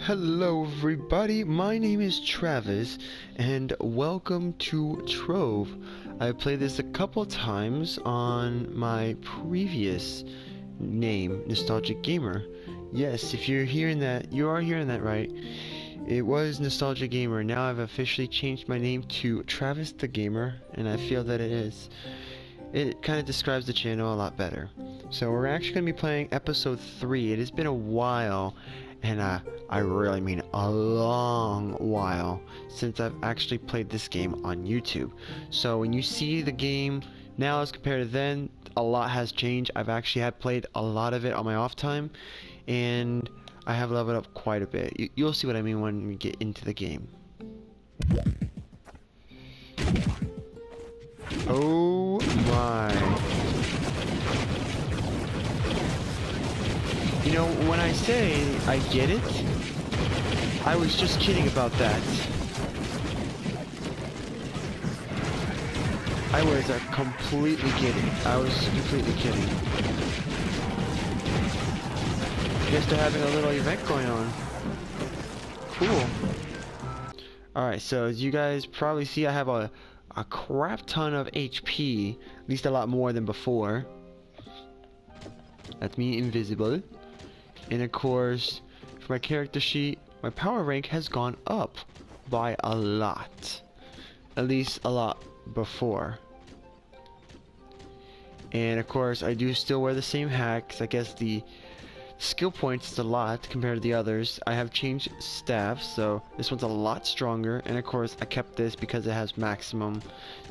Hello everybody, my name is Travis and welcome to Trove. I played this a couple times on my previous name, Nostalgic Gamer. Yes, if you're hearing that, you are hearing that right. It was Nostalgic Gamer. Now I've officially changed my name to Travis the Gamer, and I feel that it kind of describes the channel a lot better. So we're actually going to be playing episode 3. It has been a while, and I really mean a long while, since I've actually played this game on YouTube. So when you see the game now as compared to then, a lot has changed. I've actually played a lot of it on my off time, and I have leveled up quite a bit. You'll see what I mean when we get into the game. Oh my. You know, when I say I get it, I was just kidding about that. I was completely kidding. I was completely kidding. I guess they're having a little event going on. Cool. Alright, so as you guys probably see, I have a crap ton of HP, at least a lot more than before. That's me invisible. And of course, for my character sheet, my power rank has gone up by a lot. At least a lot before. And of course, I do still wear the same hat, because I guess the skill points is a lot compared to the others. I have changed staffs, so this one's a lot stronger, and of course I kept this because it has maximum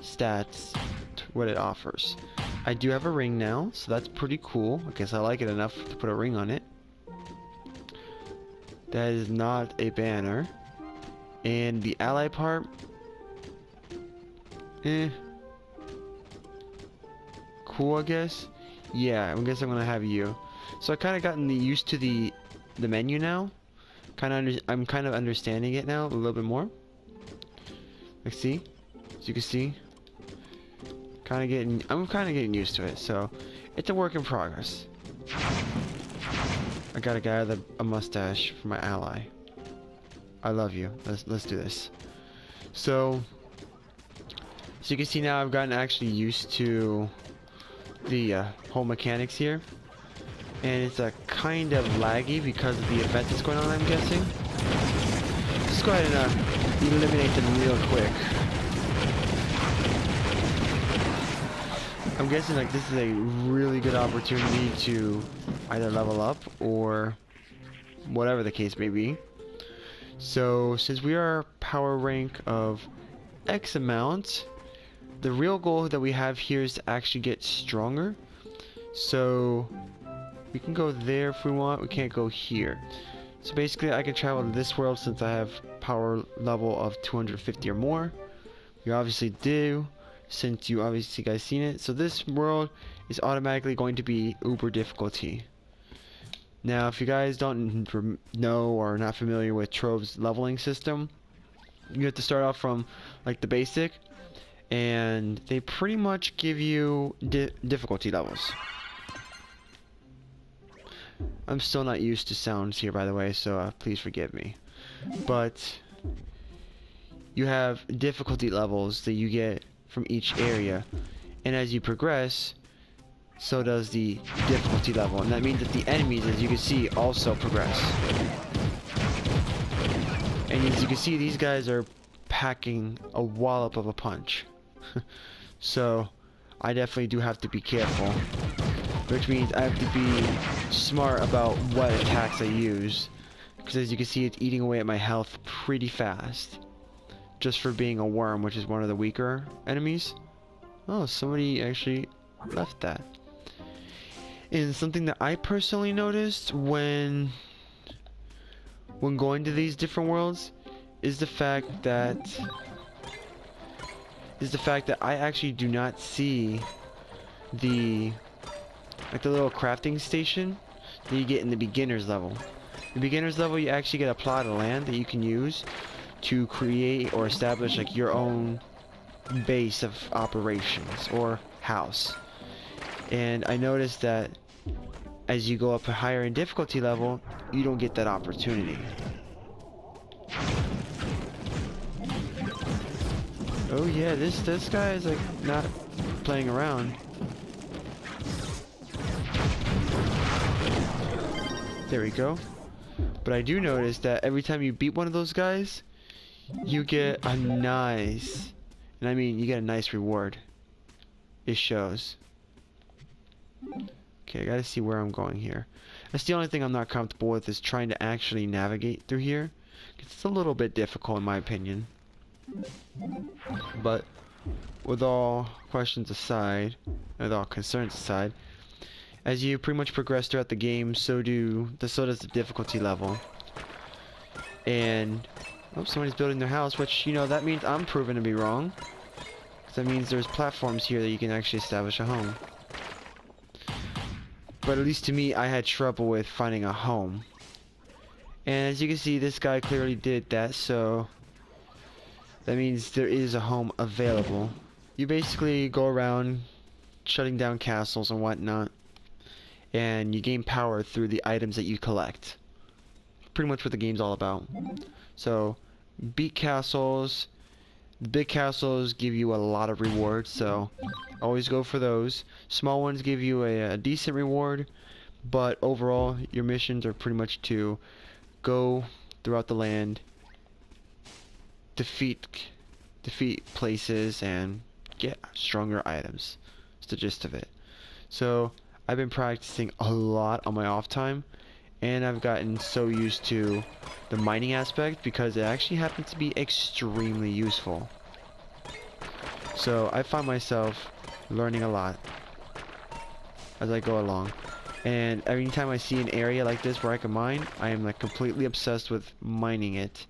stats to what it offers. I do have a ring now, so that's pretty cool. I guess I like it enough to put a ring on it. That is not a banner. And the ally part, cool, I guess. Yeah, I guess I'm gonna have you. So I kind of gotten used to the menu now. I'm kind of understanding it now a little bit more. Like, see, as you can see, I'm kind of getting used to it. So it's a work in progress. I got a guy with a mustache for my ally. I love you. Let's do this. So you can see now I've gotten actually used to the whole mechanics here. And it's kind of laggy because of the event that's going on, I'm guessing. Let's go ahead and eliminate them real quick. I'm guessing like this is a really good opportunity to either level up or whatever the case may be. So since we are power rank of X amount, the real goal that we have here is to actually get stronger. So we can go there if we want. We can't go here. So basically I can travel to this world since I have power level of 250 or more. You obviously do, since you obviously guys seen it. So this world is automatically going to be uber difficulty. Now if you guys don't know or are not familiar with Trove's leveling system, you have to start off from like the basic, and they pretty much give you difficulty levels. I'm still not used to sounds here, by the way, so please forgive me. But you have difficulty levels that you get from each area, and as you progress, so does the difficulty level, and that means that the enemies, as you can see, also progress. And as you can see, these guys are packing a wallop of a punch. So I definitely do have to be careful, which means I have to be smart about what attacks I use, because as you can see, it's eating away at my health pretty fast just for being a worm, which is one of the weaker enemies. Oh, somebody actually left that. And something that I personally noticed when going to these different worlds is the fact that I actually do not see the little crafting station that you get in the beginner's level. The beginner's level, you actually get a plot of land that you can use to create or establish like your own base of operations or house. And I noticed that as you go up higher in difficulty level, you don't get that opportunity. Oh yeah, this guy is like not playing around. There we go. But I do notice that every time you beat one of those guys, you get a nice, and I mean you get a nice reward. It shows. Okay, I gotta see where I'm going here. That's the only thing I'm not comfortable with, is trying to actually navigate through here. It's a little bit difficult in my opinion. But with all questions aside, with all concerns aside, as you pretty much progress throughout the game, so does the difficulty level. And oh, somebody's building their house, which, you know, that means I'm proven to be wrong. 'Cause that means there's platforms here that you can actually establish a home. But at least to me, I had trouble with finding a home. And as you can see, this guy clearly did that, so that means there is a home available. You basically go around shutting down castles and whatnot, and you gain power through the items that you collect. Pretty much what the game's all about. So, beat castles. The big castles give you a lot of rewards, so always go for those. Small ones give you a decent reward, but overall, your missions are pretty much to go throughout the land, defeat places, and get stronger items. That's the gist of it. So, I've been practicing a lot on my off time, and I've gotten so used to the mining aspect because it actually happens to be extremely useful. So I find myself learning a lot as I go along. And every time I see an area like this where I can mine, I am like completely obsessed with mining it.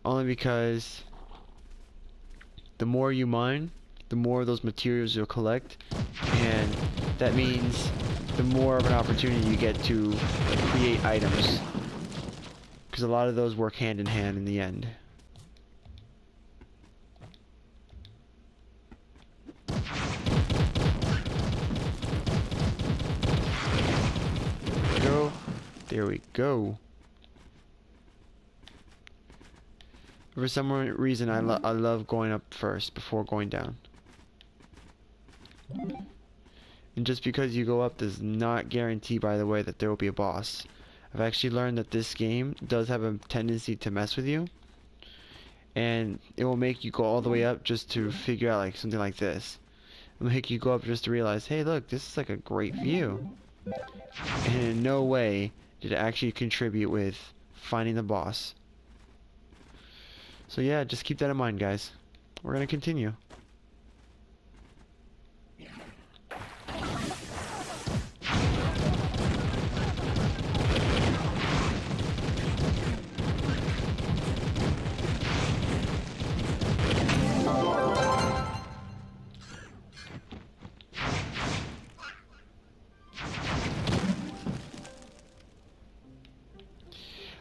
Only because the more you mine, the more of those materials you'll collect, and that means the more of an opportunity you get to create items, because a lot of those work hand in hand in the end. There we go. For some reason, I love going up first before going down. And just because you go up does not guarantee, by the way, that there will be a boss. I've actually learned that this game does have a tendency to mess with you, and it will make you go all the way up just to figure out like something like this. It will make you go up just to realize, hey look, this is like a great view. And in no way did it actually contribute with finding the boss. So yeah, just keep that in mind, guys. We're gonna continue.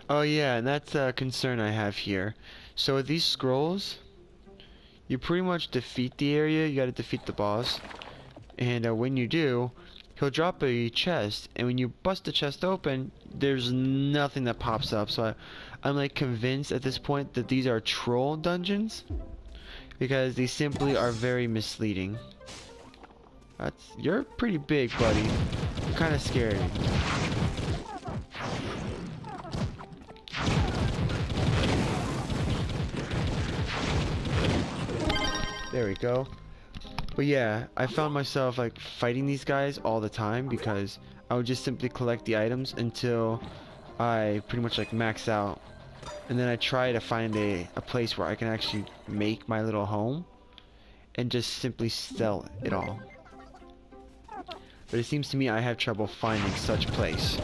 Oh yeah, and that's a concern I have here. So with these scrolls, you pretty much defeat the area, you gotta defeat the boss. And when you do, he'll drop a chest, and when you bust the chest open, there's nothing that pops up. So I'm like convinced at this point that these are troll dungeons, because they simply are very misleading. You're pretty big, buddy. You're kinda scary. There we go. But yeah, I found myself like fighting these guys all the time because I would just simply collect the items until I pretty much like max out. And then I try to find a place where I can actually make my little home and just simply sell it all. But it seems to me I have trouble finding such place.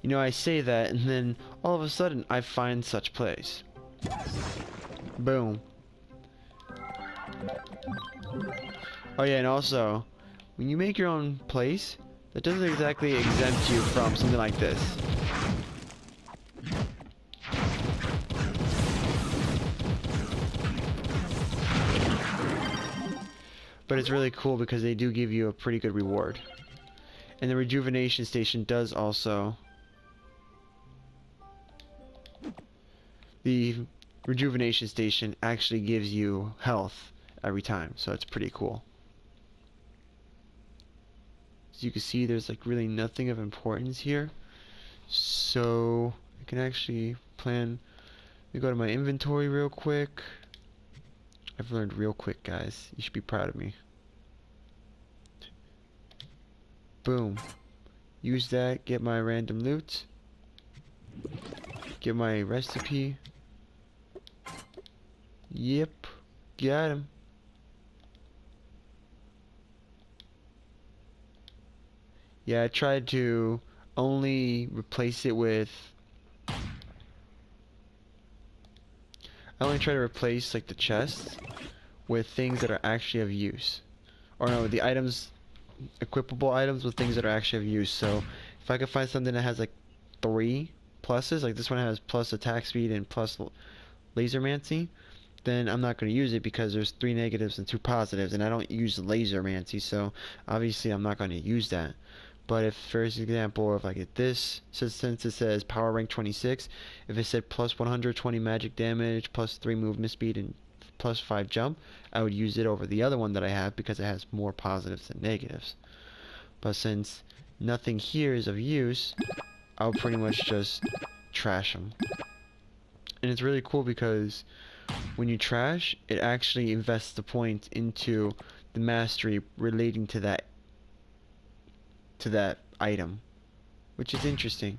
You know, I say that, and then all of a sudden, I find such place. Boom. Oh yeah, and also, when you make your own place, that doesn't exactly exempt you from something like this. But it's really cool because they do give you a pretty good reward. And the rejuvenation station does also the rejuvenation station actually gives you health every time, so it's pretty cool. As you can see, there's like really nothing of importance here, so I can actually plan. Let me go to my inventory real quick. I've learned real quick, guys. You should be proud of me. Boom. Use that, get my random loot. Get my recipe. Yep. Got him. Yeah, I tried to only replace it with... I only try to replace like the chests with things that are actually of use. Or no, the items, equipable items with things that are actually of use. So if I could find something that has like 3 pluses, like this one has plus attack speed and plus lasermancy, then I'm not going to use it because there's 3 negatives and 2 positives, and I don't use lasermancy, so obviously I'm not going to use that. But if, for example, if I get this, since it says power rank 26, if it said plus 120 magic damage, plus 3 movement speed, and plus 5 jump, I would use it over the other one that I have because it has more positives than negatives. But since nothing here is of use, I'll pretty much just trash them. And it's really cool because when you trash, it actually invests the points into the mastery relating to that item, which is interesting.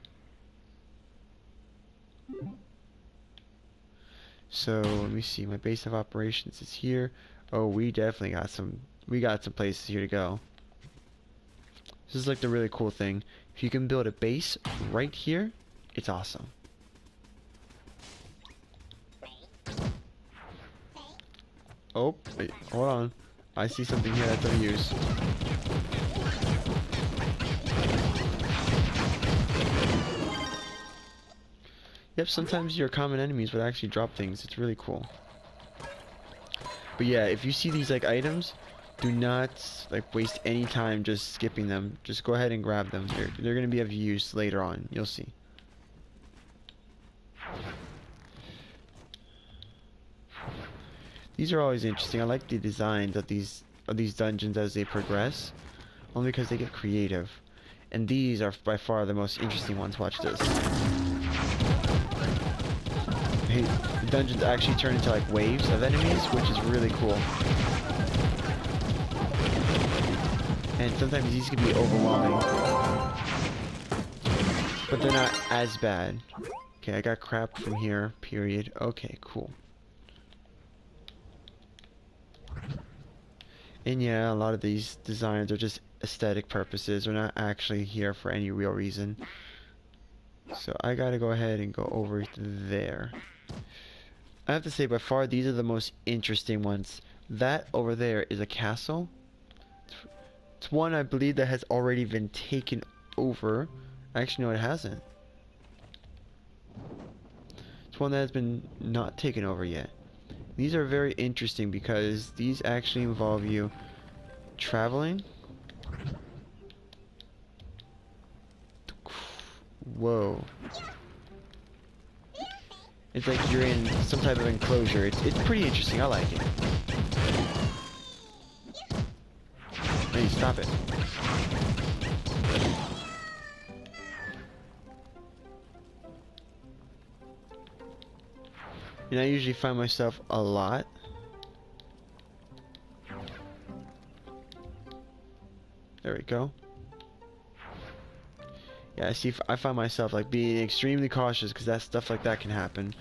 So let me see, my base of operations is here. Oh, we definitely got some places here to go. This is like the really cool thing. If you can build a base right here, it's awesome. Oh, wait, hold on. I see something here that's of use. Yep, sometimes your common enemies would actually drop things. It's really cool. But yeah, if you see these like items, do not like waste any time just skipping them. Just go ahead and grab them. They're gonna be of use later on. You'll see. These are always interesting. I like the designs of these dungeons as they progress, only because they get creative. And these are by far the most interesting ones. Watch this. Hey, the dungeons actually turn into like waves of enemies, which is really cool. And sometimes these can be overwhelming, but they're not as bad. Okay, I got crap from here, period. Okay, cool. And yeah, a lot of these designs are just aesthetic purposes. They're not actually here for any real reason. So I gotta go ahead and go over there. I have to say, by far, these are the most interesting ones. That over there is a castle. It's one, I believe, that has already been taken over. Actually, no, it hasn't. It's one that has been not taken over yet. These are very interesting because these actually involve you traveling. Whoa. It's like you're in some type of enclosure. It's pretty interesting. I like it. Hey, stop it. And I usually find myself a lot. There we go. Yeah, I find myself like being extremely cautious because that stuff like that can happen,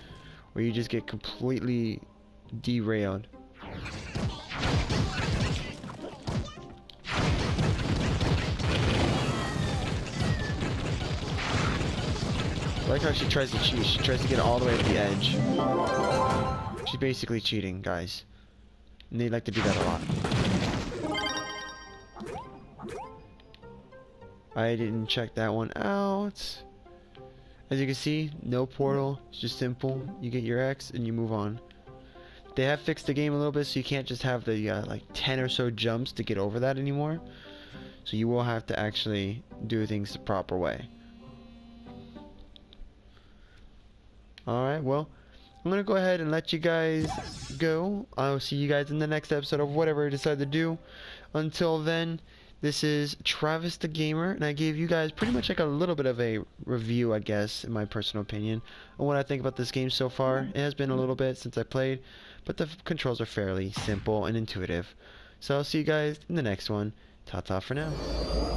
where you just get completely derailed. I like how she tries to cheat. She tries to get all the way to the edge. She's basically cheating, guys. And they like to do that a lot. I didn't check that one out. As you can see, no portal. It's just simple. You get your X and you move on. They have fixed the game a little bit, so you can't just have the like 10 or so jumps to get over that anymore. So you will have to actually do things the proper way. Alright, well, I'm gonna go ahead and let you guys go. I'll see you guys in the next episode of whatever I decide to do. Until then, this is Travis the Gamer, and I gave you guys pretty much like a little bit of a review, I guess, in my personal opinion, on what I think about this game so far. It has been a little bit since I played, but the controls are fairly simple and intuitive. So I'll see you guys in the next one. Ta-ta for now.